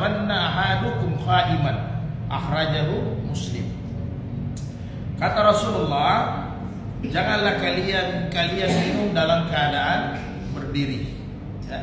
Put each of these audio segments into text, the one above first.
yasrabanna ahadukum qa'iman, akhrajahu Muslim. Kata Rasulullah, janganlah kalian minum dalam keadaan berdiri. Ya.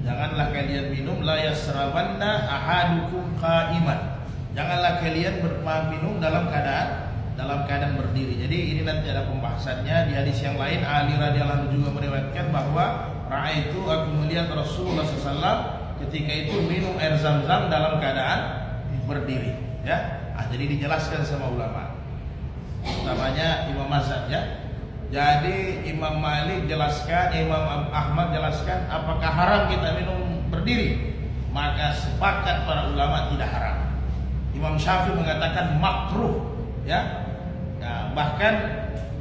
Janganlah kalian minum, la yasrabanna ahadukum qa'iman. Janganlah kalian minum dalam keadaan berdiri. Jadi ini nanti ada pembahasannya di hadis yang lain. Ali radhiyallahu anhu juga meriwayatkan bahwa ra'aitu, aku melihat Rasulullah SAW ketika itu minum air Zam-Zam dalam keadaan berdiri. Ya, jadi dijelaskan sama ulama, utamanya Imam Mazhab ya. Jadi Imam Malik jelaskan, Imam Ahmad jelaskan, apakah haram kita minum berdiri? Maka sepakat para ulama tidak haram. Imam Syafi'i mengatakan makruh ya. Nah, bahkan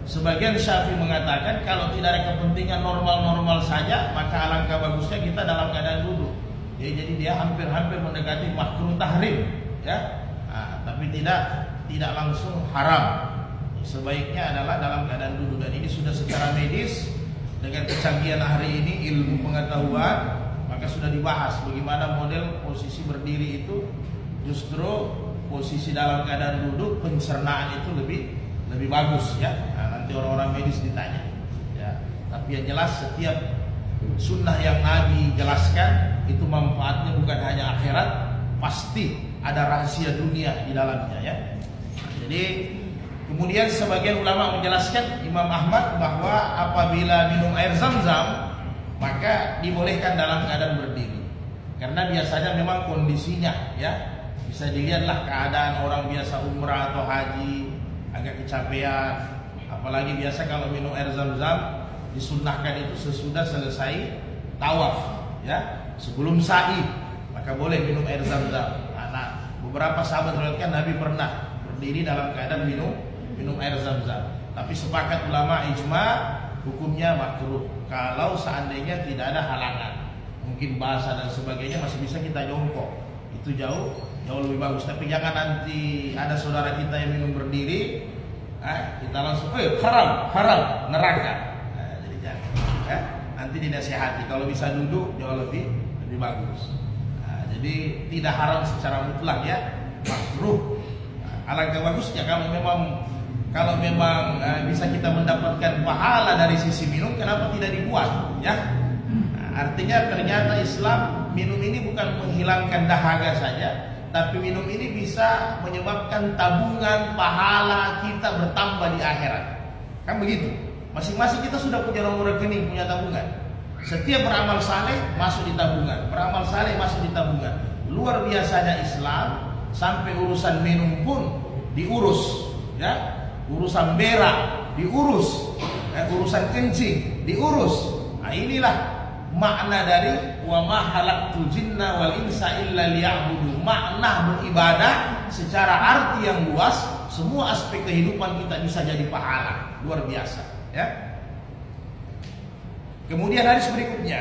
sebagian Syafi'i mengatakan kalau tidak ada kepentingan normal-normal saja, maka alangkah bagusnya kita dalam keadaan duduk. Jadi dia hampir-hampir mendekati makruh tahrim ya. Nah, tapi tidak langsung haram. Sebaiknya adalah dalam keadaan duduk, dan ini sudah secara medis dengan kecanggihan hari ini, ilmu pengetahuan, maka sudah dibahas bagaimana model posisi berdiri itu. Justru posisi dalam keadaan duduk pencernaan itu lebih bagus ya. Nah, nanti orang-orang medis ditanya ya. Tapi yang jelas setiap sunnah yang Nabi jelaskan itu manfaatnya bukan hanya akhirat, pasti ada rahasia dunia di dalamnya ya. Jadi kemudian sebagian ulama menjelaskan, Imam Ahmad, bahwa apabila minum air Zam-Zam maka dibolehkan dalam keadaan berdiri. Karena biasanya memang kondisinya ya, bisa dilihatlah keadaan orang biasa umrah atau haji agak kecapean, apalagi biasa kalau minum air Zam-Zam disunnahkan itu sesudah selesai tawaf ya, sebelum sa'i, maka boleh minum air Zam-Zam. Nah, beberapa sahabat meriwayatkan Nabi pernah berdiri dalam keadaan minum air Zam-Zam. Tapi sepakat ulama ijma hukumnya makruh. Kalau seandainya tidak ada halangan, mungkin basah dan sebagainya, masih bisa kita jongkok. Itu jauh lebih bagus. Tapi jangan nanti ada saudara kita yang minum berdiri, kita langsung haram neraka. Jadi jangan. Nanti dinasihati. Kalau bisa duduk jauh lebih bagus. Jadi tidak haram secara mutlak ya, makruh. Alangkah bagusnya kalau memang bisa kita mendapatkan pahala dari sisi minum, kenapa tidak dibuat ya? Artinya ternyata Islam, minum ini bukan menghilangkan dahaga saja, tapi minum ini bisa menyebabkan tabungan pahala kita bertambah di akhirat. Kan begitu? Masing-masing kita sudah punya nomor rekening, punya tabungan. Setiap beramal saleh masuk di tabungan, beramal saleh masuk di tabungan. Luar biasanya Islam, sampai urusan minum pun diurus, ya. Urusan berak diurus, urusan kencing diurus. Nah, inilah makna dari wa ma khalaqtul jinna wal insa illa liya'budu. Makna beribadah secara arti yang luas, semua aspek kehidupan kita bisa jadi pahala. Luar biasa, ya. Kemudian hadis berikutnya,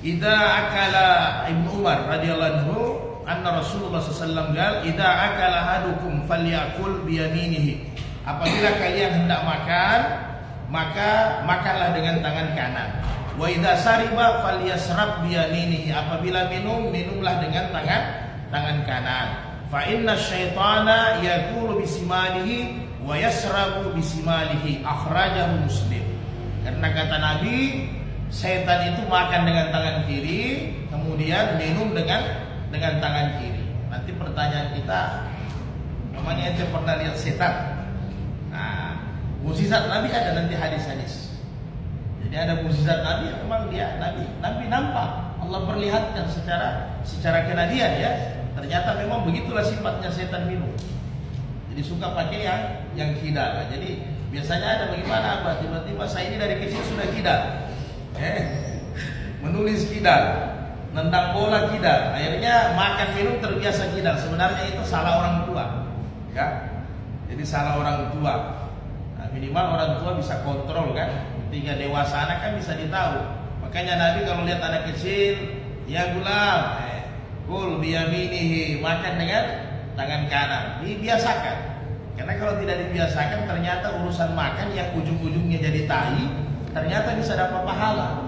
idza akala Ibnu Umar radhiyallahu anhu anna Rasulullah sallallahu alaihi wasallam qala idza akala ahadukum falyakul bi yaminihi. Apabila kalian hendak makan, maka makanlah dengan tangan kanan. Wa idza sariba falyasrab bi yaminihi. Apabila minum, minumlah dengan tangan kanan. Fa inna syaitana yakulu bisimalihi wa yasrabu bisimalihi. Akhrajahu Muslim. Karena kata Nabi, setan itu makan dengan tangan kiri, kemudian minum dengan tangan kiri. Nanti pertanyaan kita, namanya ente pernah lihat setan? Nah, mukjizat Nabi ada nanti hadis-hadis. Jadi ada mukjizat Nabi, memang dia Nabi nampak, Allah perlihatkan secara kenadian ya. Ternyata memang begitulah sifatnya setan minum. Jadi suka pakai yang kidal. Jadi biasanya ada bagaimana apa? Tiba-tiba saya ini dari kecil sudah kidal. Menulis kidal, nendang bola kidal, akhirnya makan minum terbiasa kidal. Sebenarnya itu salah orang tua, ya. Jadi salah orang tua. Nah, minimal orang tua bisa kontrol kan. Ketika dewasa anak kan bisa ditahu. Makanya Nabi kalau lihat anak kecil, ya gulam, kul biyaminihi, makan dengan tangan kanan. Dibiasakan. Karena kalau tidak dibiasakan ternyata urusan makan yang ujung-ujungnya jadi tahi ternyata bisa dapat pahala.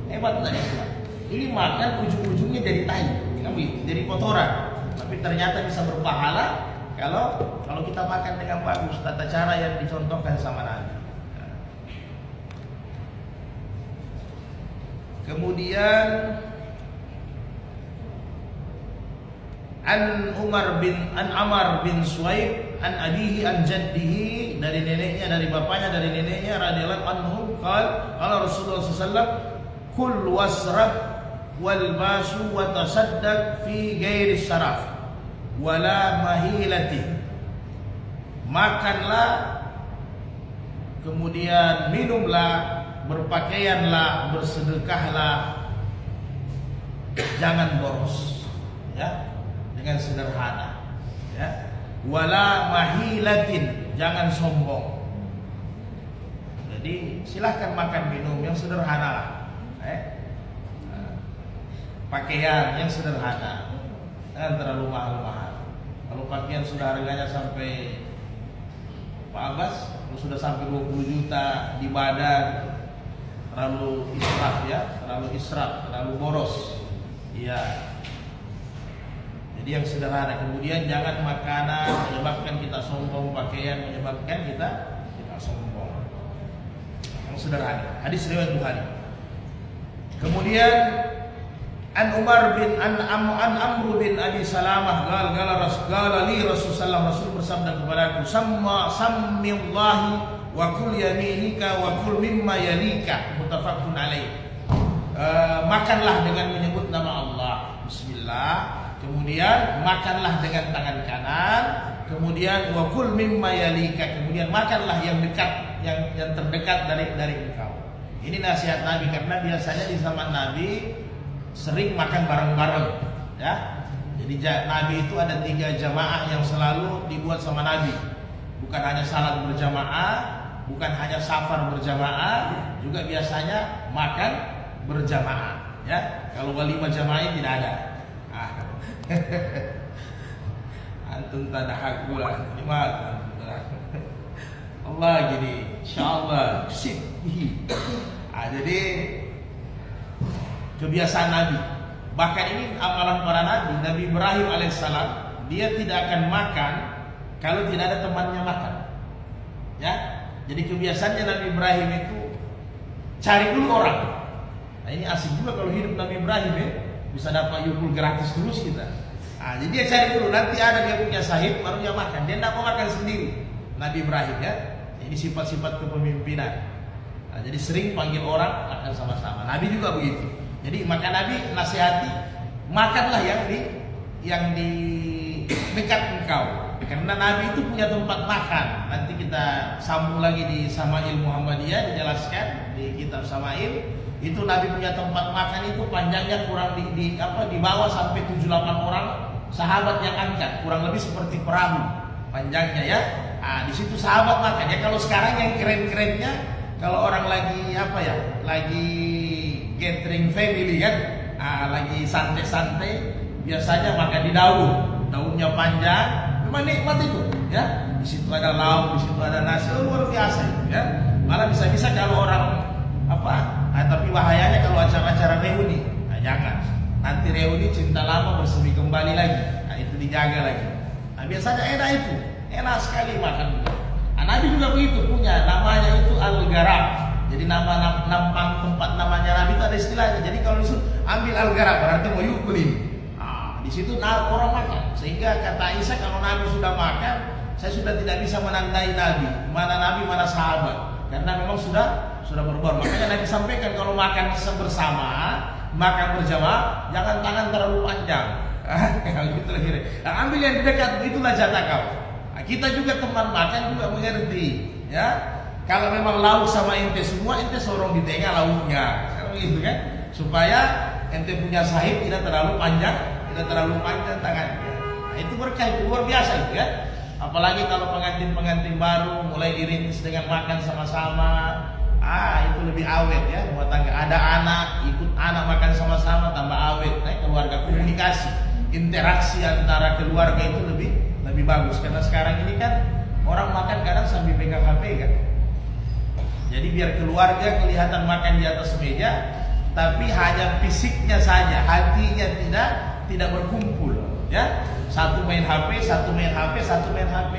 Hebat nggak ya? Ini makan ujung-ujungnya jadi tahi, jadi kotoran. Tapi ternyata bisa berpahala kalau kita makan dengan bagus, tata cara yang dicontohkan sama Nabi. Kemudian An Amar bin Suwaib an abihi an jaddihi, dari neneknya, dari bapaknya, dari neneknya radhiyallahu anhu, qala Rasulullah sallallahu alaihi wasallam, kul wasrab wal basu wa tasaddaq fi ghairi saraf wala mahilati. Makanlah, kemudian minumlah, berpakaianlah, bersedekahlah, jangan boros, ya, dengan sederhana, ya. Wala mahilatin, jangan sombong. Jadi silahkan makan minum yang sederhana lah, pakaian yang sederhana, jangan terlalu mahal-mahal. Kalau pakaian sudah harganya sampai Pak Abbas, sudah sampai 20 juta di badan, terlalu israf, ya, terlalu israf, terlalu boros, iya. Jadi yang sederhana. Kemudian jangan makanan menyebabkan kita sombong, pakaian menyebabkan kita sombong. Yang sederhana. Hadis riwayat Bukhari. Kemudian An Amr bin Abi Salamah qala li Rasulullah, Rasul bersabda kepadaku, sammillahi wa kul yaminika wa kul mimma yalika, muttafaqun alaih. Makanlah dengan menyebut nama Allah, bismillah. Kemudian makanlah dengan tangan kanan, kemudian wa kul mimma yalika, kemudian makanlah yang dekat, yang terdekat dari engkau. Ini nasihat Nabi, karena biasanya di zaman Nabi sering makan bareng-bareng, ya. Jadi Nabi itu ada 3 jamaah yang selalu dibuat sama Nabi. Bukan hanya salat berjamaah, bukan hanya safar berjamaah, juga biasanya makan berjamaah, ya. Kalau walimah jamaah tidak ada. Antum tada hak pula nikmat Allah, jadi insyaallah sip. Jadi kebiasaan Nabi, bahkan ini amalan para nabi. Nabi Ibrahim alaihissalam, dia tidak akan makan kalau tidak ada temannya makan, ya. Jadi kebiasaannya Nabi Ibrahim itu cari dulu orang. Nah, ini asik juga kalau hidup Nabi Ibrahim, ya. Bisa dapat yukul gratis terus kita. Nah, jadi dia cari dulu, nanti ada dia punya sahib, baru dia makan. Dia tidak mau makan sendiri, Nabi Ibrahim, ya. Ini sifat-sifat kepemimpinan. Nah, jadi sering panggil orang makan sama-sama. Nabi juga begitu. Jadi maka Nabi nasihati, makanlah yang di dekat engkau. Karena Nabi itu punya tempat makan. Nanti kita sambung lagi di Sama'il Muhammadiyah, dijelaskan di kitab Sama'il. Itu Nabi punya tempat makan itu panjangnya kurang di bawah sampai 7-8 orang sahabat yang angkat, kurang lebih seperti perahu panjangnya, ya. Nah, di situ sahabat makan, ya. Kalau sekarang yang keren-kerennya, kalau orang lagi lagi gathering family, kan, lagi santai-santai, biasanya makan di daunnya panjang, memang nikmat itu, ya. Di situ ada lauk, di situ ada nasi, luar biasa itu, ya. Malah bisa-bisa kalau orang tapi bahayanya kalau acara-acara reuni, jangan. Nanti reuni cinta lama bersemi kembali lagi. Nah, itu dijaga lagi. Nah, biasanya enak itu, enak sekali makan. Nah, Nabi juga begitu, punya namanya itu Al-Garab. Jadi nama tempat namanya Nabi itu ada istilahnya. Jadi kalau disuruh ambil Al-Garab berarti mau yukulin. Nah, di situ orang makan. Sehingga kata Aisyah, kalau Nabi sudah makan, saya sudah tidak bisa menandai Nabi, mana sahabat, karena memang sudah berubah. Makanya Nabi sampaikan kalau makan bersama, makan berjamaah, jangan tangan terlalu panjang. Gitu lah kira. Nah, ambil yang dekat, itulah jatah kau. Nah, kita juga teman makan juga mengerti, ya. Kalau memang lauk sama ente semua, ente sorong di tengah lauknya, gitu kan? Supaya ente punya sahib tidak terlalu panjang tangannya. Nah, itu berkah, itu luar biasa itu, ya. Apalagi kalau pengantin baru mulai dirintis dengan makan sama-sama. Itu lebih awet, ya, rumah tangga. Ada anak, ikut anak makan sama-sama, tambah awet. Keluarga, komunikasi, interaksi antara keluarga itu lebih bagus. Karena sekarang ini kan Orang makan kadang sambil pegang HP kan. Jadi biar keluarga kelihatan makan di atas meja, tapi hanya fisiknya saja, hatinya tidak berkumpul. Ya, satu main HP, satu main HP, satu main HP.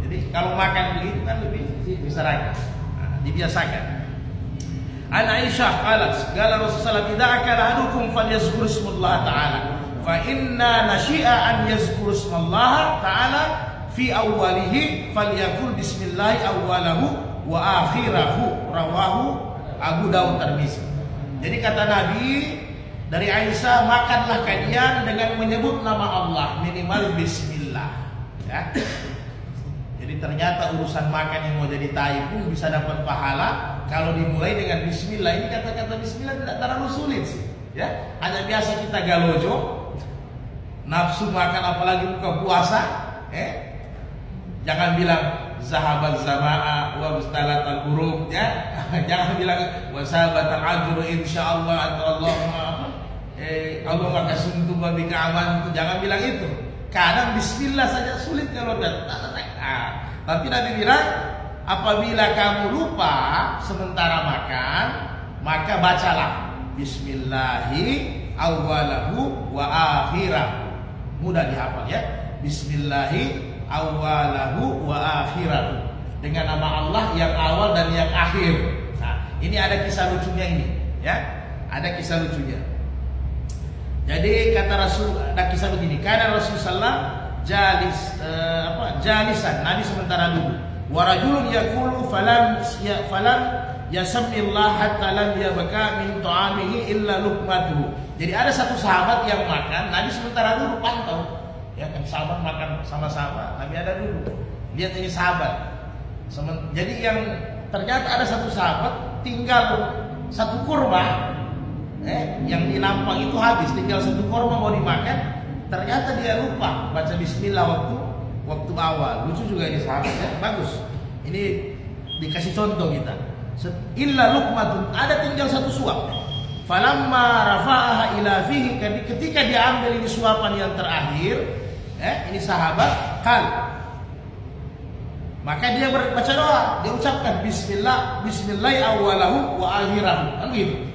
Jadi kalau makan begitu kan lebih bisa raga. Nah, dibiasakan. An Aisyah qalat, qala Rasulullah idza akala ahadukum falyazkur ismallah ta'ala. Fa inna nashi'a an yazkur ismallah ta'ala fi awwalihi falyakul bismillah awwalahu wa akhirahu, rawahu Abu Dawud Tirmizi. Jadi kata Nabi dari Aisyah, makanlah kalian dengan menyebut nama Allah, minimal bismillah. Ya. Jadi ternyata urusan makan yang mau jadi tai pun bisa dapat pahala kalau dimulai dengan bismillah. Ini kata-kata bismillah tidak terlalu sulit sih. Ya, hanya biasa kita galojo, nafsu makan apalagi buka puasa. Jangan bilang zahabat zamaa wa mustalat al-buruk, ya. Jangan bilang wa sahabat al-ajru insyaallah atau Allahumma Allah maka suntum wa bika aman. Jangan bilang itu. Kadang bismillah saja sulit kalau tapi Nabi bilang apabila kamu lupa sementara makan, maka bacalah bismillahi awwalahu wa akhirahu. Mudah dihafal ya. Bismillahi awwalahu wa akhirahu. Dengan nama Allah yang awal dan yang akhir. Nah, ini ada kisah lucunya ini, ya. Ada kisah lucunya. Jadi kata Rasul, ada kisah begini. Karena Rasulullah jalisan, Nabi sementara duduk. Wa rajulun yaqulu falam yasamillah hatta lam yabqa min ta'amihi illa luqmatuhu. Jadi ada satu sahabat yang makan, Nabi sementara duduk pantau. Ya kan sahabat makan sama-sama, Nabi ada duduk. Lihat ini sahabat. Jadi yang ternyata ada satu sahabat tinggal satu kurma. Yang di nampang itu habis, tinggal satu korma mau dimakan, ternyata dia lupa baca bismillah waktu awal. Lucu juga ini sahabat ya, bagus. Ini dikasih contoh kita. Illa luqmatun, ada tinggal satu suap. Falamma rafa'aha ila fihi, ketika dia ambil ini suapan yang terakhir, ini sahabat maka dia baca doa, dia ucapkan bismillah awwalahu wa akhirahu. Kan gitu.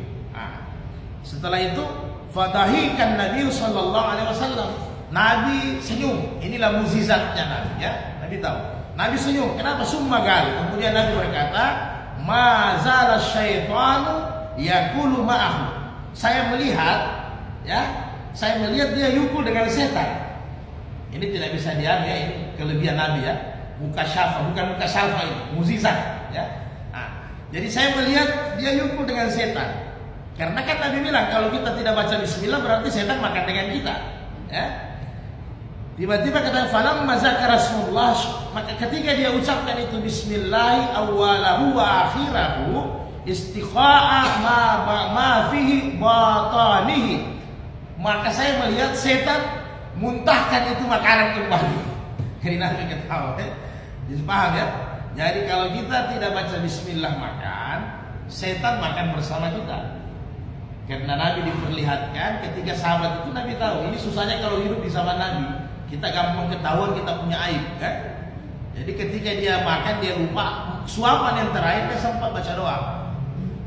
Setelah itu fadahikan Nabi sallallahu alaihi wasallam. Nabi senyum. Inilah mukjizatnya Nabi ya. Nabi tahu. Nabi senyum. Kenapa? Summa gal. Kemudian Nabi berkata, "Ma zala syaitanu yaqulu ma'ahu." Saya melihat dia yukul dengan setan. Ini tidak bisa diambil ya, ini kelebihan Nabi ya. Bukan muka syafa ini, mukjizat ya. Nah, jadi saya melihat dia yukul dengan setan. Karena kan Nabi bilang kalau kita tidak baca bismillah berarti setan makan dengan kita. Ya. Tiba-tiba kata falam mazakara Rasulullah, maka ketika dia ucapkan itu bismillah awwalahu wa akhirahu istikha'a ma fihi batanihi, maka saya melihat setan muntahkan itu makanan kembali. Jadi Nabi ketawa. Jadi paham ya? Jadi kalau kita tidak baca bismillah makan, setan makan bersama kita. Karena Nabi diperlihatkan ketika sahabat itu Nabi tahu ini susahnya kalau hidup di zaman Nabi. Kita gampang ketahuan kita punya aib kan. Jadi ketika dia makan dia lupa suapan yang terakhir dia sempat baca doa.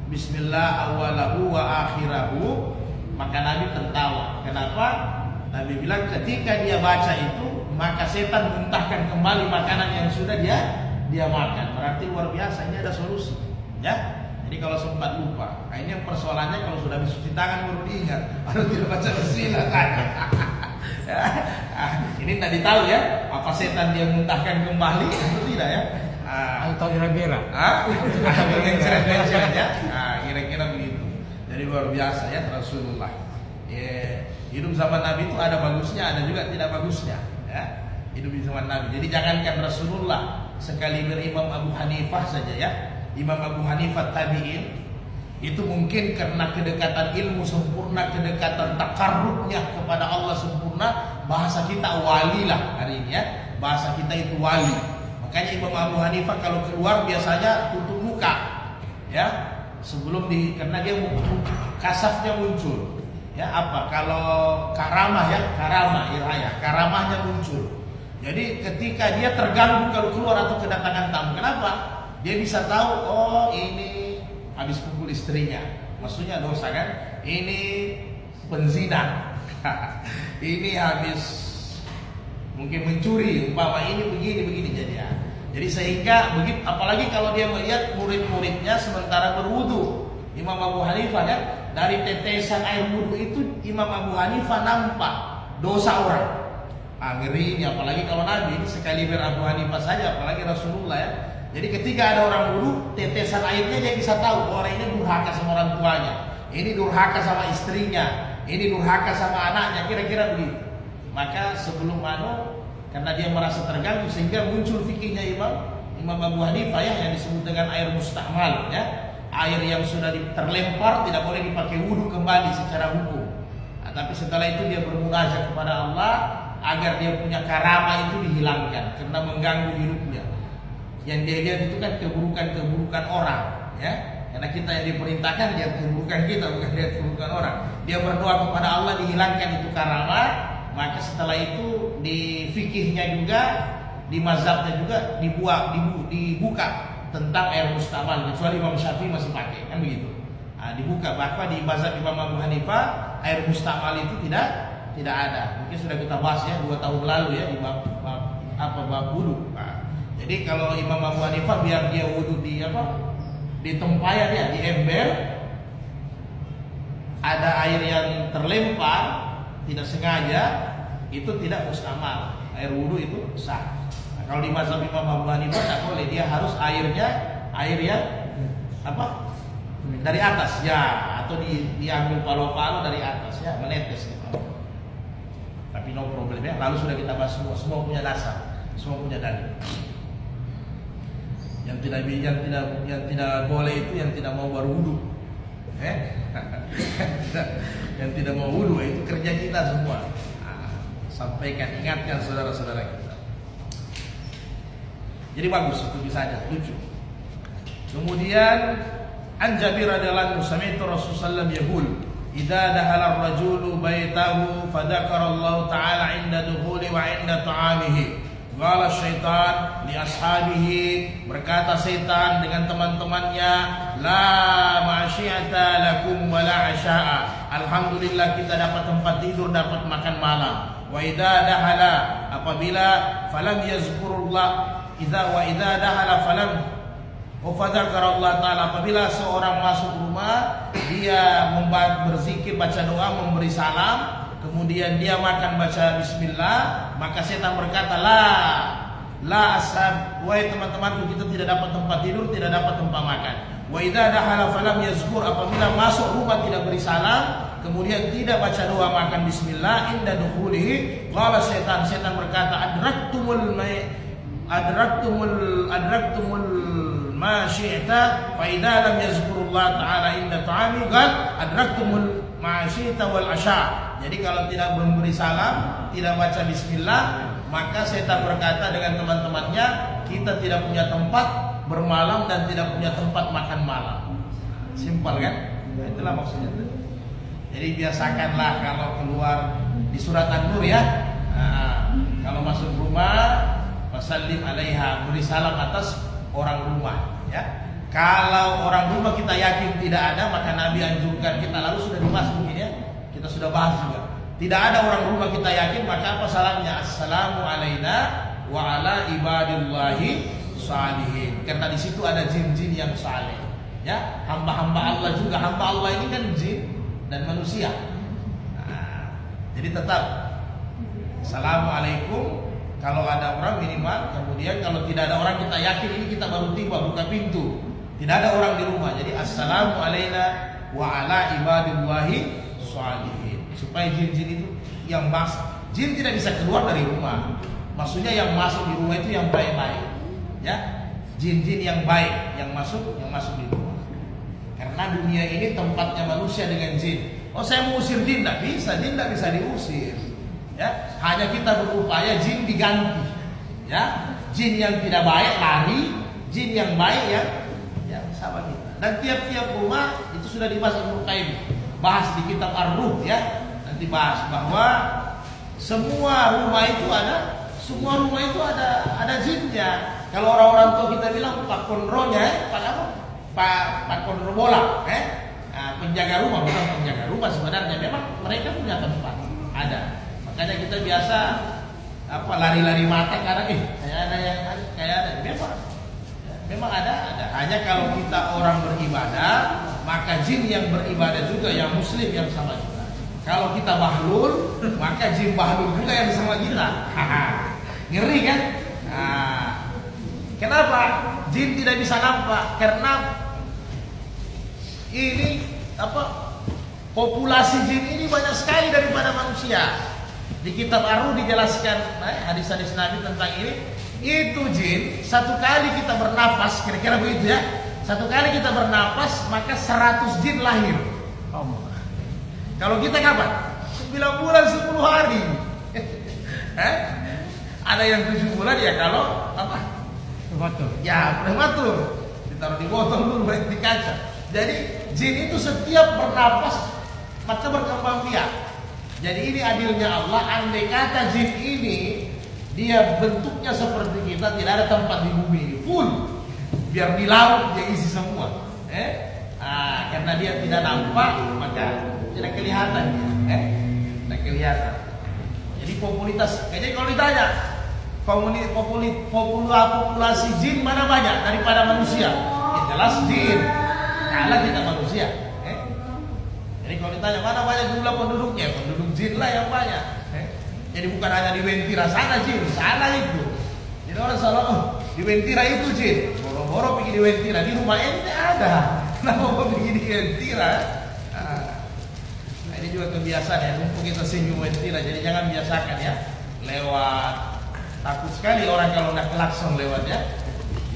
Bismillah awwalahu wa akhirahu. Maka Nabi tertawa. Kenapa? Nabi bilang ketika dia baca itu maka setan muntahkan kembali makanan yang sudah dia makan. Berarti luar biasa, ini ada solusi. Ya. Jadi kalau sempat lupa, nah ini yang persoalannya kalau sudah cuci tangan baru diingat, baru tidak baca bismillah. Ini tadi tahu ya, apa setan dia muntahkan kembali atau tidak ya? Atau kira-kira? Kira-kira begitu. Jadi luar biasa ya Rasulullah. Hidup zaman Nabi itu ada bagusnya, ada juga tidak bagusnya. Ya. Hidup di zaman Nabi. Jadi jangankan Rasulullah, sekali berimam Abu Hanifah saja ya. Imam Abu Hanifah tabi'in itu mungkin karena kedekatan ilmu sempurna, kedekatan takarrubnya kepada Allah sempurna, bahasa kita wali lah hari ini ya, bahasa kita itu wali. Makanya Imam Abu Hanifah kalau keluar biasanya tutup muka ya, sebelum karena dia kasafnya muncul ya. Apa kalau karamah ya, karamahnya muncul Jadi ketika dia terganggu kalau keluar atau kedatangan tamu, kenapa? Dia bisa tahu, oh ini habis pukul istrinya, maksudnya dosa kan? Ini penzina, ini habis mungkin mencuri, umpama ini begini jadi ya. Jadi sehingga begitu, apalagi kalau dia melihat murid-muridnya sementara berwudu. Imam Abu Hanifah kan, dari tetesan air wudu itu Imam Abu Hanifah nampak dosa orang. Ngeri ini, apalagi kalau Nabi ini sekali Abu Hanifah saja, apalagi Rasulullah ya. Jadi ketika ada orang wudu, tetesan airnya dia bisa tahu orang ini durhaka sama orang tuanya, ini durhaka sama istrinya, ini durhaka sama anaknya, kira-kira begitu. Maka sebelum karena dia merasa terganggu sehingga muncul fikihnya Imam Abu Hanifah ya, yang disebut dengan air mustahmal ya. Air yang sudah terlempar tidak boleh dipakai wudu kembali secara hukum. Tapi setelah itu dia bermunajat kepada Allah agar dia punya karamah itu dihilangkan karena mengganggu hidupnya. Yang dia lihat itu kan keburukan orang ya. Karena kita yang diperintahkan lihat keburukan kita, bukan lihat keburukan orang. Dia berdoa kepada Allah dihilangkan itu karamah. Maka setelah itu di fikihnya juga, di mazhabnya juga dibuka tentang air mustamal, kecuali Imam Syafi'i masih pakai kan begitu. Dibuka, bahkan di mazhab Imam Abu Hanifah air mustamal itu tidak ada. Mungkin sudah kita bahas ya 2 tahun lalu ya di bab wudu. Jadi kalau Imam Abu Hanifah biar dia wudu di tempayan ya, di ember, ada air yang terlempar tidak sengaja, itu tidak mustamal, air wudu itu sah. Kalau di mazhab Imam Abu Hanifah tak boleh, dia harus air yang dari atas ya, atau diambil palo-palo dari atas ya, menetes gitu. Tapi no problem ya. Lalu sudah kita bahas semua punya dasar, semua punya dalil. Yang tidak boleh itu yang tidak mau berwudu. Yang tidak mau wudu itu kerja kita semua. Sampaikan, ingatkan saudara-saudara kita. Jadi bagus itu bisa aja, lucu. Kemudian An Jabir radhiyallahu anhu sami'tu Rasulullah yaqul idza dakhala ar-rajulu baitahu fadzakara Allah ta'ala 'inda dukhuli wa 'inda ta'amihi qala syaitan li ashabihi, berkata setan dengan teman-temannya, la ma'syi'ata lakum wa la 'asya'a, alhamdulillah kita dapat tempat tidur, dapat makan malam. Wa idza dakhala, apabila falam yazkurullah idza dakhala falam fadzakara Allah ta'ala, apabila seorang masuk rumah dia berzikir, baca doa, memberi salam, kemudian dia makan baca bismillah, maka setan berkata la ashab, wahai teman-temanku, kita tidak dapat tempat tidur, tidak dapat tempat makan. Wa idza dakhala falam yazkur, apabila masuk rumah tidak beri salam, kemudian tidak baca doa, makan bismillah, inda dukhulihi qala setan berkata adraktumul ma syi'ta fa idza lam yazkurullah ta'ala inda ta'ami qad adraktumul ma syi'ta wal asya. Jadi kalau tidak memberi salam, tidak baca bismillah, maka setan berkata dengan teman-temannya, kita tidak punya tempat bermalam dan tidak punya tempat makan malam. Simpel kan? Itulah maksudnya. Jadi biasakanlah kalau keluar di surat An-Nur ya. Kalau masuk rumah fasallim alaiha, beri salam atas orang rumah ya. Kalau orang rumah kita yakin tidak ada, maka Nabi anjurkan kita, lalu sudah dibahas mungkin ya, kita sudah bahas juga. Tidak ada orang rumah kita yakin, maka apa salamnya? Assalamu alaina wa ala ibadillahi salihin. Karena di situ ada jin-jin yang saleh ya, hamba-hamba Allah juga. Hamba Allah ini kan jin dan manusia. Jadi tetap assalamualaikum kalau ada orang minimal, kemudian kalau tidak ada orang kita yakin ini kita baru tiba, buka pintu, tidak ada orang di rumah, jadi assalamu alaina wa ala ibadillahi sholihin, supaya jin-jin itu yang masuk, jin tidak bisa keluar dari rumah, maksudnya yang masuk di rumah itu yang baik-baik ya, jin-jin yang baik yang masuk di rumah. Karena dunia ini tempatnya manusia dengan jin. Oh, saya mau usir jin, tidak bisa, jin tidak bisa diusir ya, hanya kita berupaya jin diganti ya, jin yang tidak baik lari, jin yang baik ya sama kita. Dan tiap-tiap rumah itu sudah dibahas Ibnu Qayyim, bahas di kitab Ar-Ruh ya, nanti bahas bahwa semua rumah itu ada semua rumah itu ada jinnya. Kalau orang-orang tua kita bilang Pak Konronya, Pak apa? Pak Konro bola, penjaga rumah, bukan penjaga rumah sebenarnya. Memang mereka punya tempat, ada. Makanya kita biasa lari-lari mata karena kayak ada yang kayak ada. Memang ada. Hanya kalau kita orang beribadah, maka jin yang beribadah juga yang muslim yang sama kita. Kalau kita bahlul, maka jin bahlul juga yang sama kita. Ngeri kan? Kenapa jin tidak bisa nampak? Karena ini populasi jin ini banyak sekali daripada manusia. Di kitab Ar-Ruh dijelaskan hadis-hadis Nabi tentang ini. Itu jin satu kali kita bernapas, kira-kira begitu ya. Satu kali kita bernapas maka 100 jin lahir. Kalau kita kapan? 9 bulan 10 hari. Ada yang 7 bulan ya kalau Prematur. Ya prematur. Ditaruh di botol dulu baik di kaca. Jadi jin itu setiap bernapas maka berkembang biak. Jadi ini adilnya Allah. Andai kata jin ini dia bentuknya seperti kita, tidak ada tempat di bumi ini full, biar di laut dia isi semua. Karena dia tidak nampak maka tidak kelihatan dia. Tidak kelihatan. Jadi kalau ditanya populasi jin mana banyak daripada manusia? Ya jelas jin. Kalah kita manusia. Jadi kalau ditanya mana banyak jumlah penduduknya, penduduk jin lah yang banyak. Jadi bukan hanya di Wentira sana jin, sana itu. Jadi orang selalu di Wentira itu jin. Boro-boro pergi di Wentira, di rumah ente ada. Kenapa mau pergi di Wentira? Ini juga kebiasaan ya, mumpung kita senyum Wentira. Jadi jangan biasakan ya lewat. Takut sekali orang kalau nak klakson lewat ya.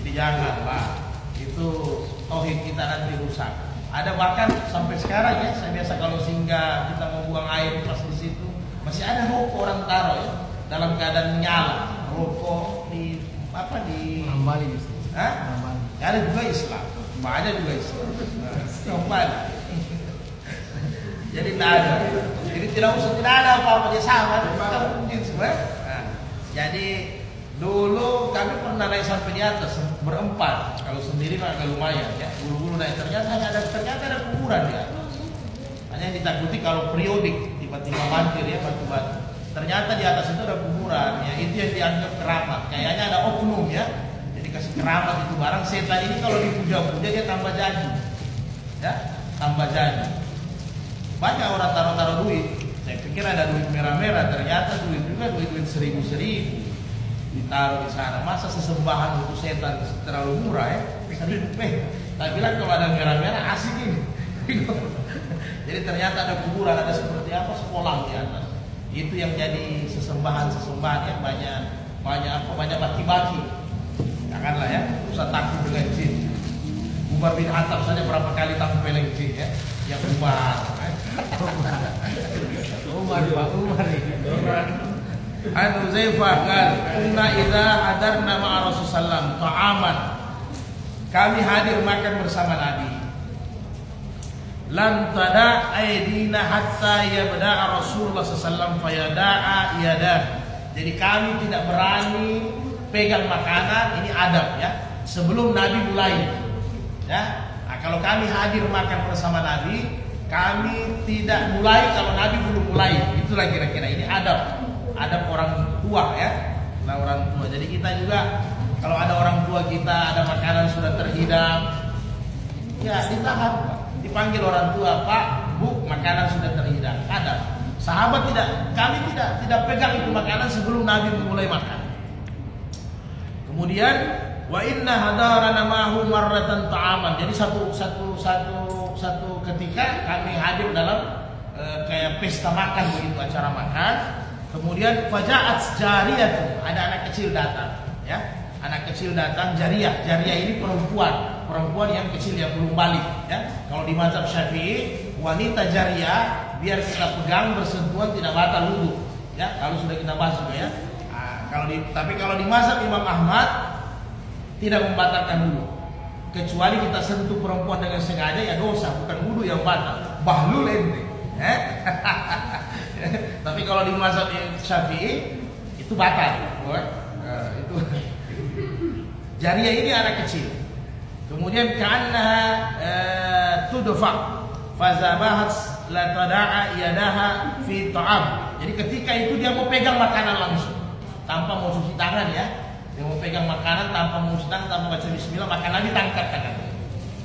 Jadi janganlah. Itu tauhid kita nanti rusak. Ada bahkan sampai sekarang ya, saya biasa kalau singgah kita mau buang air pas di situ masih ada rokok orang taruh ya, dalam keadaan nyala. Rokok di Bali bisa. Ada juga Islam, banyak juga Islam. Bali. Jadi tidak ada. Jadi tidak ada apa-apa dia sama. Mungkin sebenarnya. Jadi dulu kami pernah naik sampai di atas berempat. Kalau sendiri mah agak lumayan ya. Bulu-bulu naik ternyata ada kuburan di atas. Hanya yang ditakuti kalau periodik tiba-tiba banjir ya batu-batu. Ternyata di atas itu ada kuburan ya. Itu yang dianggap keramat. Kayaknya ada oknum ya. Jadi kasih keramat itu barang setan ini kalau dipuja-puja dia tambah jadi. Ya, tambah jadi. Banyak orang taruh-taruh duit. Saya pikir ada duit merah-merah, ternyata duit juga duit seribu-seribu ditaruh di sana. Masa sesembahan untuk setan terlalu murah ya? Tapi bilang kalau ada merah-merah asik ini. Jadi ternyata ada kuburan, ada seperti apa sekolah di atas. Itu yang jadi sesembahan yang banyak baki-baki. Janganlah ya, usah takut dengan jin. Umar bin Khattab saja berapa kali takut peleng jin ya? Yang Umar. An Huzaifah kan, kunna idza hadarna ma'a Rasulullah ta'aman. Kami hadir makan bersama Nabi. Lam tada aydina hatta yabda'a Rasulullah sallallahu fayada'a yadah. Jadi kami tidak berani pegang makanan, ini adab ya, sebelum Nabi mulai. Ya. Nah, kalau kami hadir makan bersama Nabi, kami tidak mulai kalau Nabi belum mulai. Itulah kira-kira ini adab orang tua ya. Nah, orang tua. Jadi kita juga kalau ada orang tua kita ada makanan sudah terhidang, ya ditahan, dipanggil orang tua, Pak, Bu, makanan sudah terhidang. Adab. Sahabat kami tidak pegang itu makanan sebelum Nabi memulai makan. Kemudian wa inna hadarana ma'hu marratan ta'aman. Jadi satu ketika kami hadir dalam kayak pesta makan begitu, acara makan. Kemudian faja'at jariyah, ada anak kecil datang, ya. Anak kecil datang, jariyah ini perempuan yang kecil yang belum balik, ya. Kalau di mazhab Syafi'i, wanita jariyah biar kita pegang bersentuhan tidak batal wudu, ya. Kalau sudah kita bahas juga ya. Nah, tapi kalau di mazhab Imam Ahmad tidak membatalkan wudu. Kecuali kita sentuh perempuan dengan sengaja ya dosa, bukan wudu yang batal. Bahlul ente. Tapi kalau di mazhab Syafi'i itu batal. Itu jariyah ini anak kecil. Kemudian karena tudfa fazabahat la tada'a yadaha fi ta'am. Jadi ketika itu dia mau pegang makanan langsung tanpa mau cuci tangan ya. Dia mau pegang makanan tanpa mau cuci tangan, tanpa baca bismillah, maka Nabi tangkat tangan.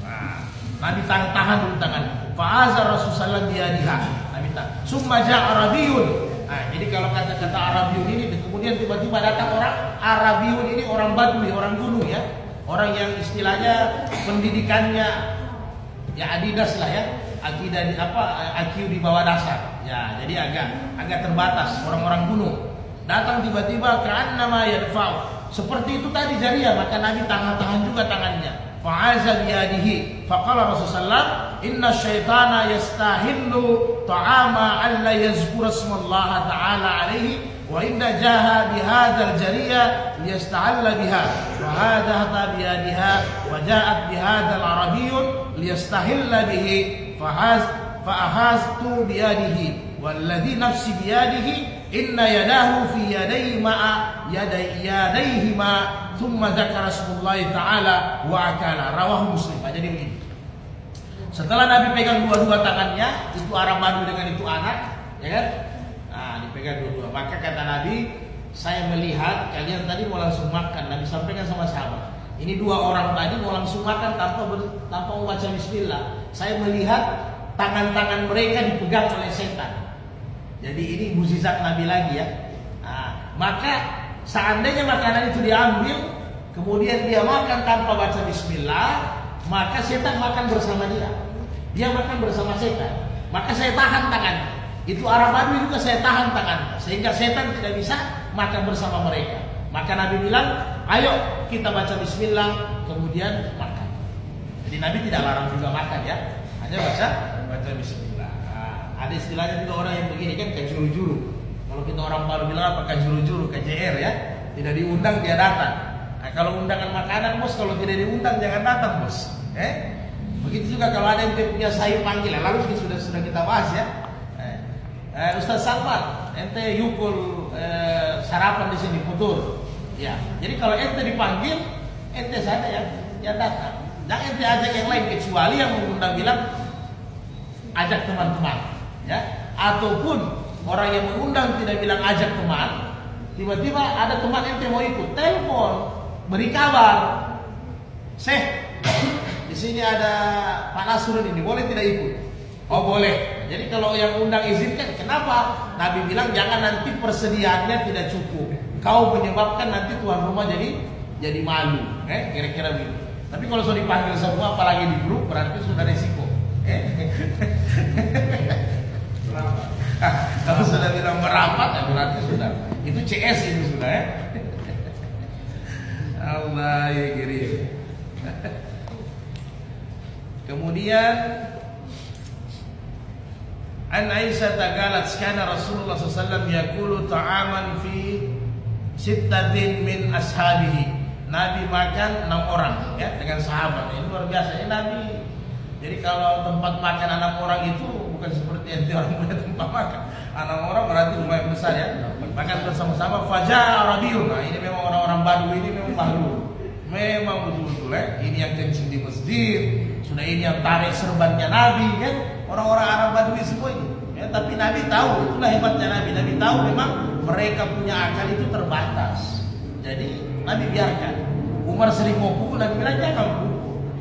Nah, Nabi tahan dulu tangan. Fa'azar Rasulullah biyadiha. Nabi tahan. Summa ja'a Arabiyun. Nah, jadi kalau kata-kata Arabiyun ini kemudian tiba-tiba datang orang Arabiyun ini orang Badui, orang gunung ya. Orang yang istilahnya pendidikannya ya Adidas lah ya. Akidah di IQ di bawah dasar. Ya, jadi agak terbatas orang-orang gunung. Datang tiba-tiba ka'annama yadfa'u. Seperti itu tadi jariyah, maka Nabi tahan juga tangannya. Fa'aza biyadihi. Faqala Rasulullah, "Inna syaitana yastahillu ta'ama alla yazkura ismallaha ta'ala alaihi wa inna jaha bihadzal jariyah liyasta'alla biha. Wa hadha hata biyadiha wa ja'at bihadzal arabiyyun liyastahilla bihi. Fa'ahaztu biyadihi walladhi nafsi biyadihi inna yadahu fi yadayhi ma'a yadayhima thumma dzakara rasulullahi ta'ala wa akala." Rawahu Muslim. Jadi begini, setelah Nabi pegang dua-dua tangannya, itu Arab Badui dengan itu anak, ya kan? Nah, dipegang dua-dua. Maka kata Nabi, saya melihat kalian tadi mau langsung makan. Nabi sampaikan sama sahabat, ini dua orang tadi mau langsung makan tanpa membaca bismillah. Saya melihat tangan-tangan mereka dipegang oleh setan. Jadi ini mukjizat Nabi lagi ya. Nah, maka seandainya makanan itu diambil, kemudian dia makan tanpa baca bismillah, maka setan makan bersama dia. Dia makan bersama setan. Maka saya tahan tangannya. Itu Arab Badui juga saya tahan tangannya, sehingga setan tidak bisa makan bersama mereka. Maka Nabi bilang, ayo kita baca bismillah, kemudian makan. Jadi Nabi tidak larang juga makan ya, hanya baca bismillah. Nah, ada istilahnya juga orang yang begini kan, kajuru-juru. Kalau kita orang baru bilang apa, kajuru-juru, KJR ya. Tidak diundang dia datang. Nah, kalau undangan makanan bos, kalau tidak diundang jangan datang bos. Begitu juga kalau ada yang punya sayur panggil, lalu sudah kita bahas ya. Ustaz Salman, ente yukul sarapan di sini putur. Ya, jadi kalau ente dipanggil, ente saja yang datang. Jangan ente ajak yang lain, kecuali yang mengundang bilang ajak teman-teman, ya. Ataupun orang yang mengundang tidak bilang ajak teman, tiba-tiba ada teman ente mau ikut, telepon, beri kabar, di sini ada Pak Nasrun ini, boleh tidak ikut? Oh boleh. Jadi kalau yang undang izinkan, kenapa? Nabi bilang jangan nanti persediaannya tidak cukup. Kau menyebabkan nanti tuan rumah jadi malu. Kira-kira begitu. Tapi kalau sudah dipanggil semua, apalagi di grup, berarti sudah resiko. Kalau sudah bilang merapat, ya berarti sudah. Itu CS itu sudah ya. Allah ya kiri. Kemudian An Aisyah qalat kana Rasulullah sallallahu alaihi wasallam yaqulu ta'aman fi sittatin min ashabihi. Nabi makan 6 orang ya dengan sahabat. Ini luar biasa ya Nabi. Jadi kalau tempat makan 6 orang itu bukan seperti yang orang punya tempat makan. 6 orang berarti lumayan besar ya. Makan bersama-sama. Fajar Arabiyun. Nah, ini memang orang-orang Badui ini memang bahlul. Memang betul-betul ya. Ini yang kencing di masjid. Sudah ini yang tarik serbannya Nabi kan. Orang-orang Arab Badui semua ini. Ya, tapi Nabi tahu, itulah hebatnya Nabi. Nabi tahu memang mereka punya akal itu terbatas. Jadi Nabi biarkan. Umar sering mau pukul, Nabi bilang jangan pukul.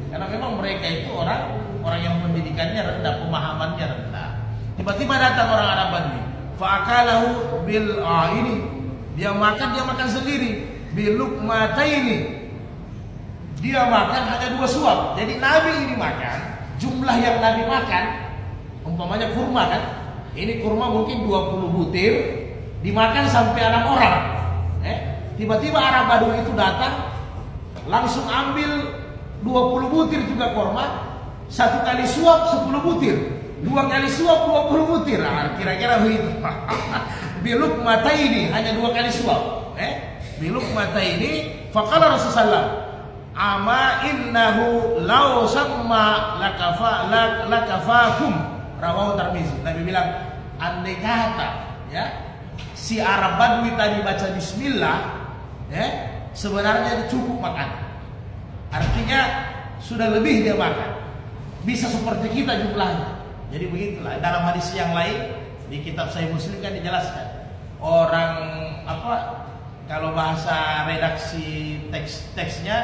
Karena memang mereka itu orang yang pendidikannya rendah, pemahamannya rendah. Tiba-tiba datang orang Arab Badui. Fa'akalahu bil ini. Dia makan sendiri. Biluk mata ini. Dia makan hanya 2 suap. Jadi Nabi ini makan, jumlah yang Nabi makan, umpamanya kurma kan. Ini kurma mungkin 20 butir, dimakan sampai 6 orang. Tiba-tiba Arab Badui itu datang, langsung ambil 20 butir juga kurma. 1 kali suap 10 butir, 2 kali suap 20 butir. Nah, kira-kira begitu. Biluk mata ini hanya 2 kali suap. Biluk mata ini. Faqala Rasulullah, ama innahu law samma lakafakum. Rawahu Tirmizi. Nabi bilang, andai kata ya si Arab Badui tadi baca bismillah, ya, sebenarnya cukup makan. Artinya sudah lebih dia makan. Bisa seperti kita jumlahnya. Jadi begitulah. Dalam hadis yang lain di kitab Sahih Muslim kan dijelaskan orang kalau bahasa redaksi teksnya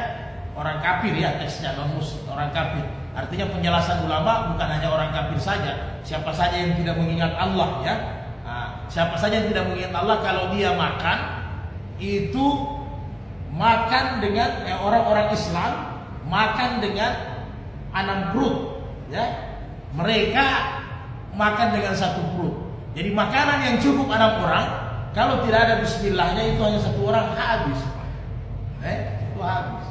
orang kafir ya, teksnya non muslim, orang kafir. Artinya penjelasan ulama bukan hanya orang kafir saja, siapa saja yang tidak mengingat Allah ya. Siapa saja yang tidak mengingat Allah kalau dia makan itu makan dengan orang-orang Islam makan dengan 6 perut ya. Mereka makan dengan 1 perut. Jadi makanan yang cukup 6 orang kalau tidak ada bismillahnya itu hanya 1 orang habis. Itu habis.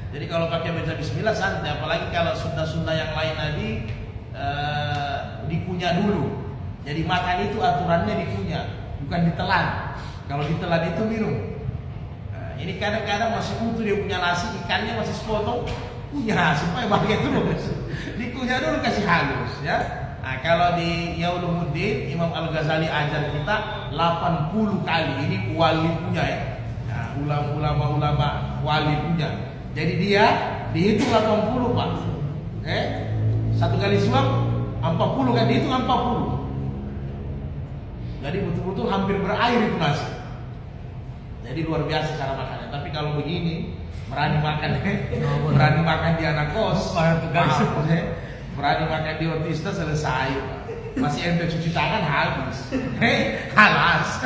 Jadi kalau pakai baca bismillah santai, apalagi kalau sunnah-sunnah yang lain tadi dikunyah dulu. Jadi makan itu aturannya dikunyah, bukan ditelan. Kalau ditelan itu minum. Ini kadang-kadang masih utuh dia punya nasi, ikannya masih sepotong, kunyah supaya bahagia terus. Dikunyah dulu kasih halus ya. Nah, kalau di Yauluddin Imam Al-Ghazali ajar kita 80 kali. Ini wali punya ya. Nah, ulama-ulama wali punya. Jadi dia dihitung 80 Pak. Satu kali suap 40 kan, dihitung 40. Jadi betul-betul hampir berair itu nasi. Jadi luar biasa cara makannya. Tapi kalau begini berani makan, berani makan di anak kos, berani makan di otista selesai. Masih ente cuci tangan habis, halas.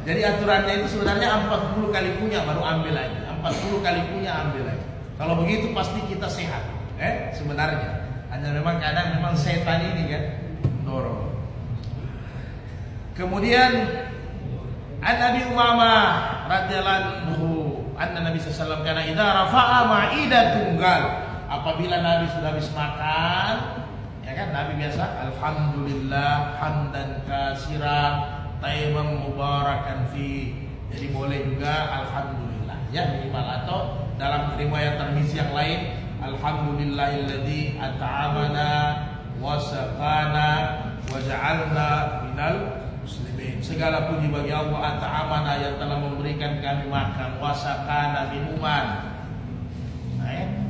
Jadi aturannya itu sebenarnya 40 kali punya baru ambil lagi, 40 kali punya ambil lagi. Kalau begitu pasti kita sehat, sebenarnya. Hanya memang kadang memang setan ini kan dorong. Kemudian An-Nabi Umamah radhiyallahu anhu, anna Nabi sallallahu alaihi wasallam kana idza rafa'a ma'idatun gal. Apabila Nabi sudah habis makan, ya kan Nabi biasa alhamdulillah hamdan katsiran tayyiban mubarakan fi. Jadi boleh juga alhamdulillah ya minimal, atau dalam riwayat Tirmizi yang lain alhamdulillahilladzi at'amana wa saqana wa ja'alna minal muslimin. Segala puji bagi Allah at'amana yang telah memberikan kami makan, wasakana minuman.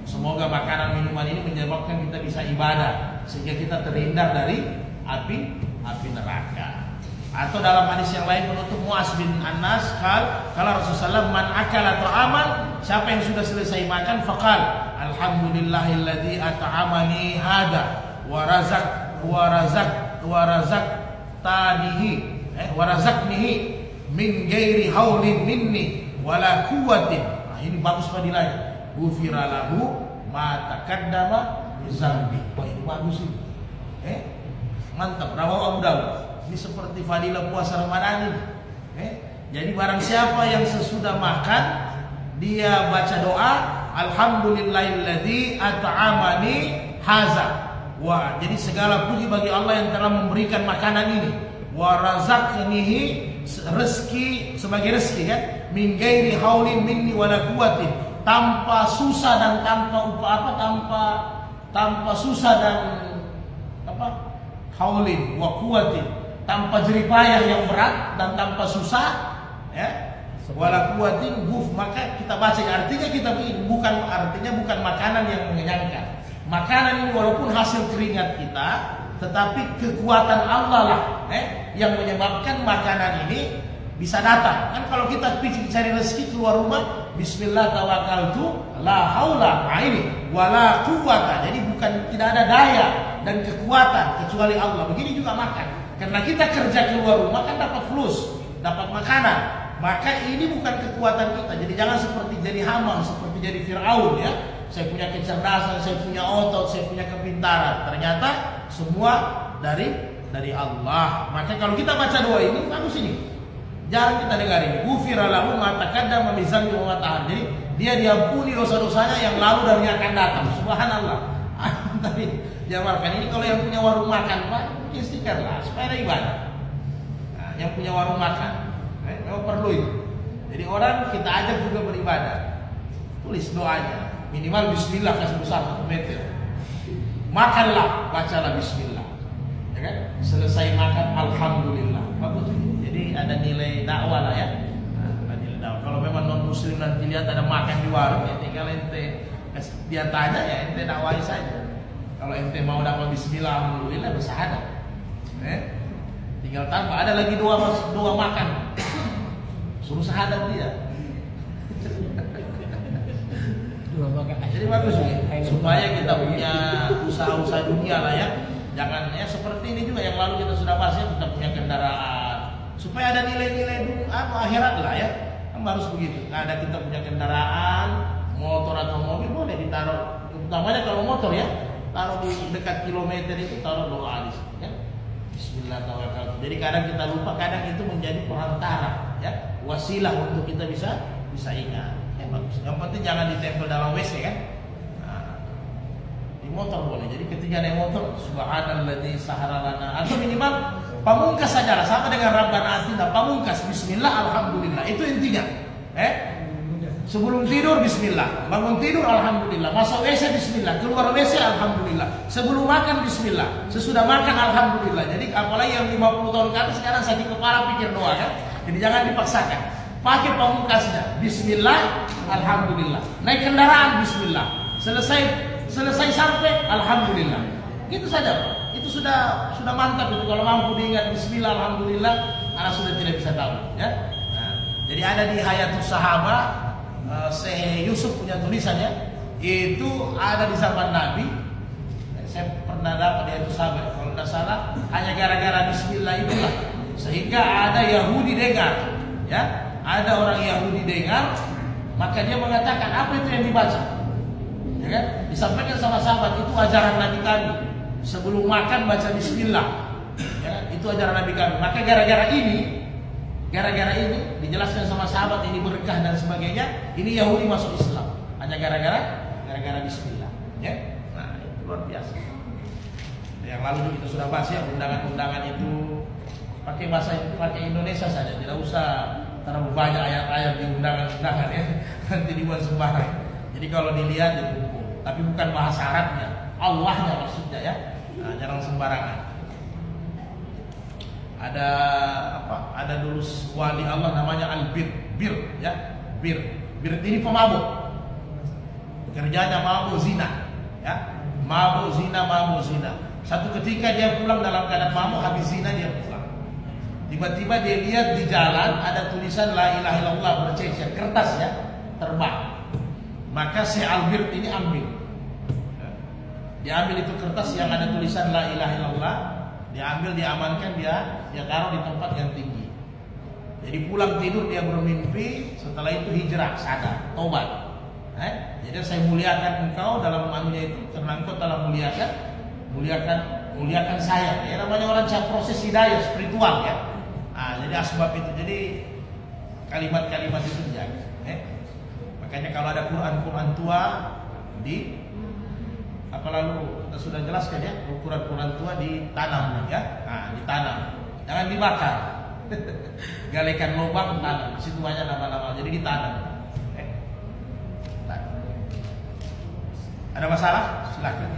Semoga makanan minuman ini menyebabkan kita bisa ibadah sehingga kita terhindar dari api neraka. Atau dalam hadis yang lain penutup Mu'az bin Anas kalau Rasulullah man akala ta'aman, siapa yang sudah selesai makan faqal alhamdulillahilladzi at'amani hada wa razaqnihi min ghairi haulin minni wala quwwatin. Nah, ini bagus padilanya. Ghufira lahu ma taqaddama min dzambi. Wah, ini bagus ini. Mantap. Rawahu Abu Dawud. Ini seperti fadilah puasa Ramadan ini. Jadi barang siapa yang sesudah makan dia baca doa alhamdulillahilladzi at'amani haza. Wah, jadi segala puji bagi Allah yang telah memberikan makanan ini. Wa razaqnihi, rezeki sebagai rezeki kan, min ghairi haulin minni wala quwwatin, tanpa susah dan tanpa susah dan haulin wa quwwatin, tanpa jeripayah yang berat dan tanpa susah ya. Wala quwwatin guf, maka kita baca artinya kita bukan makanan yang mengenyangkan. Makanan ini walaupun hasil keringat kita, tetapi kekuatan Allah lah yang menyebabkan makanan ini bisa datang. Kan kalau kita cari rezeki keluar rumah, bismillah tawakkaltu la haula ini wala quwwata. Jadi bukan tidak ada daya dan kekuatan kecuali Allah. Begini juga makan. Karena kita kerja keluar rumah kan dapat flus, dapat makanan. Maka ini bukan kekuatan kita. Jadi jangan seperti jadi Haman, seperti jadi Fir'aun ya. Saya punya kecerdasan, saya punya otot, saya punya kepintaran. Ternyata semua dari Allah. Maka kalau kita baca doa ini bagus ini. Jarang kita dengar ini. Ghufira lahu ma taqaddama min dzambi wa ma ta'akhkhara. Jadi dia diampuni dosa-dosanya yang lalu dan yang akan datang. Subhanallah. Tapi jamarkan ini kalau yang punya warung makan Pak, mungkin stiker lah supaya ada ibadah. Nah, yang punya warung makan, memang perlu itu. Jadi orang kita ajak juga beribadah. Tulis doanya. Minimal bismillah kasih besar 1 meter. Makanlah, bacalah bismillah. Ya kan? Selesai makan alhamdulillah. Bagus. Jadi ada nilai dakwah lah ya. Ada nilai dakwah. Kalau memang non muslim nanti lihat ada makan di warung, ya tinggal ente dia tanya ya ente dakwahi saja. Kalau ente mau dakwah bismillah alhamdulillah bersahadat. Tinggal tambah ada lagi dua makan. Suruh syahadat dia. Jadi bagus ya, supaya kita punya usaha-usaha dunia lah ya. Jangan ya seperti ini juga yang lalu kita sudah bahas ya, kita punya kendaraan. Supaya ada nilai-nilai akhirat lah ya. Kan harus begitu. Nah, ada kita punya kendaraan, motor atau mobil boleh ditaruh. Utamanya kalau motor ya, taruh di dekat kilometer itu taruh doa di situ ya. Bismillahirrahmanirrahim. Jadi kadang kita lupa, kadang itu menjadi perantara ya, wasilah untuk kita bisa ingat. Ya bagus. Yang penting jangan ditempel dalam WC kan. Nah, di motor boleh. Jadi ketika naik motor, subhanalladzi sahara lana, atau minimal pamungkas saja lah, sama dengan Rabbana atina, pamungkas bismillah alhamdulillah. Itu intinya. Sebelum tidur bismillah, bangun tidur alhamdulillah, masuk WC bismillah, keluar WC alhamdulillah, sebelum makan bismillah, sesudah makan alhamdulillah. Jadi apalagi yang 50 tahun ke atas sekarang sakit kepala pikir doa kan. Jadi jangan dipaksakan. Pakai pamungkasnya bismillah alhamdulillah. Naik kendaraan bismillah. Selesai sampai alhamdulillah. Gitu saja Pak. Itu sudah mantap itu. Kalau mampu diingat bismillah alhamdulillah, anak sudah tidak bisa tahu ya. Nah, jadi ada di Hayatus Sahabat, Syekh Yusuf punya tulisannya, itu ada di zaman Nabi. Saya pernah dapat di Hayatus Sahabat, kalau tidak salah hanya gara-gara bismillah itulah sehingga ada Yahudi dengar ya. Ada orang Yahudi dengar, maka dia mengatakan apa itu yang dibaca ya kan? Disampaikan sama sahabat, itu ajaran Nabi kami, sebelum makan baca bismillah ya, itu ajaran Nabi kami. Maka gara-gara ini dijelaskan sama sahabat, ini berkah dan sebagainya, ini Yahudi masuk Islam hanya gara-gara bismillah ya. Nah itu luar biasa. Yang lalu kita sudah bahas ya, undangan-undangan itu pakai pakai Indonesia saja, tidak usah terlalu banyak ayat-ayat di undangan-undangan ya, nanti dibuat sembarang. Jadi kalau dilihat dihukum, tapi bukan bahasa Arabnya, Allahnya maksudnya ya. Nah, jangan sembarangan. Ada dulu wali Allah namanya Bir ini pemabuk. Kerjanya mabuk zina ya. Mabuk zina. Satu ketika dia pulang dalam keadaan mabuk, habis zina dia pulang. Tiba-tiba dia lihat di jalan ada tulisan la ilaha illallah bercecer, kertas ya, terbang. Maka si Albert ini ambil. Dia ambil itu kertas yang ada tulisan la ilaha illallah, dia ambil, diamankan, dia taruh di tempat yang tinggi. Jadi pulang tidur dia bermimpi, setelah itu hijrah, sadar, tobat. Jadi saya muliakan engkau dalam anunya itu, karena engkau telah muliakan saya. Ya namanya orang proses hidayah spiritual ya. Nah, jadi asbab itu, jadi kalimat-kalimat itu dijaga. Makanya kalau ada Quran tua di apa lalu kita sudah jelaskan ya, Quran tua ditanam ya. Nah, ditanam. Jangan dibakar. Galekan lubang tanam. Di situ banyak nama-nama. Jadi ditanam. Ada masalah? Silakan.